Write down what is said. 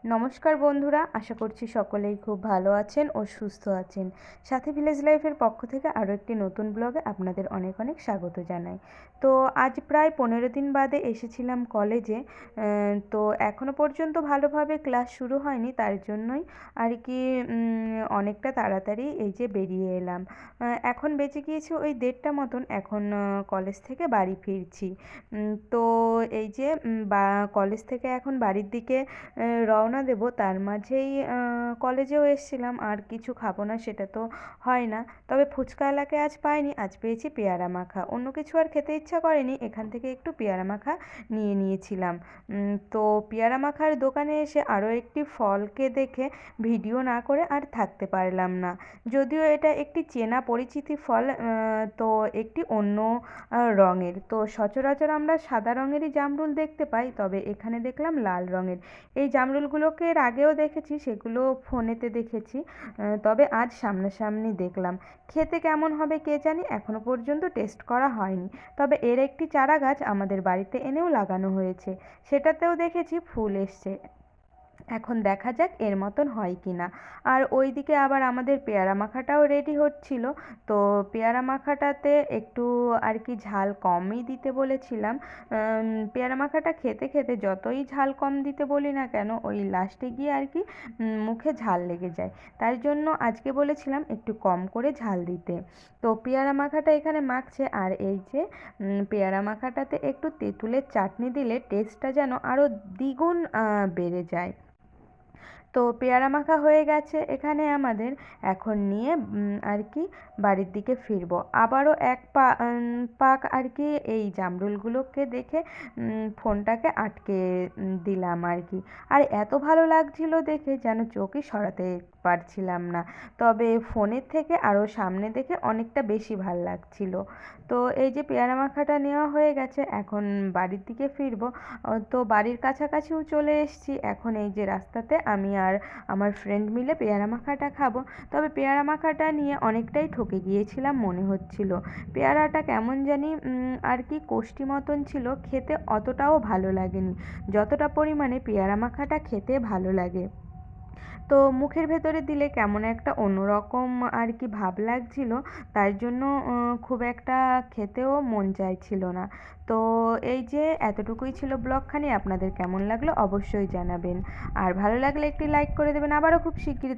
নমস্কার বন্ধুরা, আশা করছি সকলেই খুব ভালো আছেন ও সুস্থ আছেন। সাথী ভিলেজ লাইফের পক্ষ থেকে আরও একটি নতুন ব্লগে আপনাদের অনেক অনেক স্বাগত জানাই। তো আজ প্রায় 15 দিন বাদে এসেছিলাম কলেজে। তো এখনও পর্যন্ত ভালোভাবে ক্লাস শুরু হয়নি, তার জন্যই আর কি অনেকটা তাড়াতাড়ি এই যে বেরিয়ে এলাম। এখন বেজে গিয়েছে ওই 1:30টা মতন, এখন কলেজ থেকে বাড়ি ফিরছি। তো এই যে কলেজ থেকে এখন বাড়ির দিকে রওনা দেব, তার মাঝেই কলেজেও এসেছিলাম। আর কিছু খাবো না সেটা তো হয় না, তবে ফুচকা এলাকায় আজ পাইনি, আজ পেয়েছি পেয়ারা মাখা। অন্য কিছু আর খেতে ইচ্ছা করেনি, এখান থেকে একটু পেয়ারা মাখা নিয়ে নিয়েছিলাম। তো পেয়ারা মাখার দোকানে এসে আরও একটি ফলকে দেখে ভিডিও না করে আর থাকতে পারলাম না। যদিও এটা একটি চেনা পরিচিতি ফল, তো একটি অন্য রঙের। তো সচরাচর আমরা সাদা রঙেরই জামরুল দেখতে পাই, তবে এখানে দেখলাম লাল রঙের। এই জামরুলগুলোকে এর আগেও দেখেছি, সেগুলো ফোনেতে দেখেছি, তবে আজ সামনাসামনি দেখলাম। খেতে কেমন হবে কে জানি, এখনো পর্যন্ত টেস্ট করা হয়নি। তবে এর একটি চারা গাছ আমাদের বাড়িতে এনেও লাগানো হয়েছে, সেটাতেও দেখেছি ফুল এসছে। এখন দেখা যাক এর মতন হয় কি না। আর ওইদিকে আবার আমাদের পেয়ারা মাখাটাও রেডি হচ্ছিল। তো পেয়ারা মাখাটাতে একটু আর কি ঝাল কমই দিতে বলেছিলাম। পেয়ারা মাখাটা খেতে খেতে যতই ঝাল কম দিতে বলি না কেন, ওই লাস্টে গিয়ে আর কি মুখে ঝাল লেগে যায়। তাই জন্য আজকে বলেছিলাম একটু কম করে ঝাল দিতে। তো পেয়ারা মাখাটা এখানে মাখছে, আর এই যে পেয়ারা মাখাটাতে একটু তেঁতুলের চাটনি দিলে টেস্টটা যেন আরও দ্বিগুণ বেড়ে যায়। তো পেয়ারা মাখা হয়ে গেছে এখানে আমাদের, এখন নিয়ে আর কি বাড়ির দিকে ফিরবো। আবারও এক পাক আর কি এই জামরুলগুলোকে দেখে ফোনটাকে আটকে দিলাম আর কি। আর এত ভালো লাগছিল দেখে যেন চোখই সরাতে পারছিলাম না। তবে ফোনের থেকে আরও সামনে দেখে অনেকটা বেশি ভাল লাগছিল। তো এই যে পেয়ারা মাখাটা নেওয়া হয়ে গেছে, এখন বাড়ির দিকে ফিরবো। তো বাড়ির কাছাকাছিও চলে এসেছি। এখন এই যে রাস্তাতে আমি আর আমার ফ্রেন্ড মিলে পেয়ারা মাখাটা খাবো। তবে পেয়ারা মাখাটা নিয়ে অনেকটাই ঠকে গিয়েছিলাম মনে হচ্ছিল। পেয়ারাটা কেমন জানি আর কি কোষ্টি মতন ছিল, খেতে অতটাও ভালো লাগেনি যতটা পরিমাণে পেয়ারা মাখাটা খেতে ভালো লাগে। তো মুখের ভেতরে দিলে কেমন একটা অন্যরকম আর কি ভাব লাগছিল, তার জন্য খুব একটা খেতেও মন চাইছিল না। তো এই যে এতটুকুই ছিল ব্লগখানি, আপনাদের কেমন লাগলো অবশ্যই জানাবেন। আর ভালো লাগলে একটি লাইক করে দেবেন। আবারও খুব শিগগিরই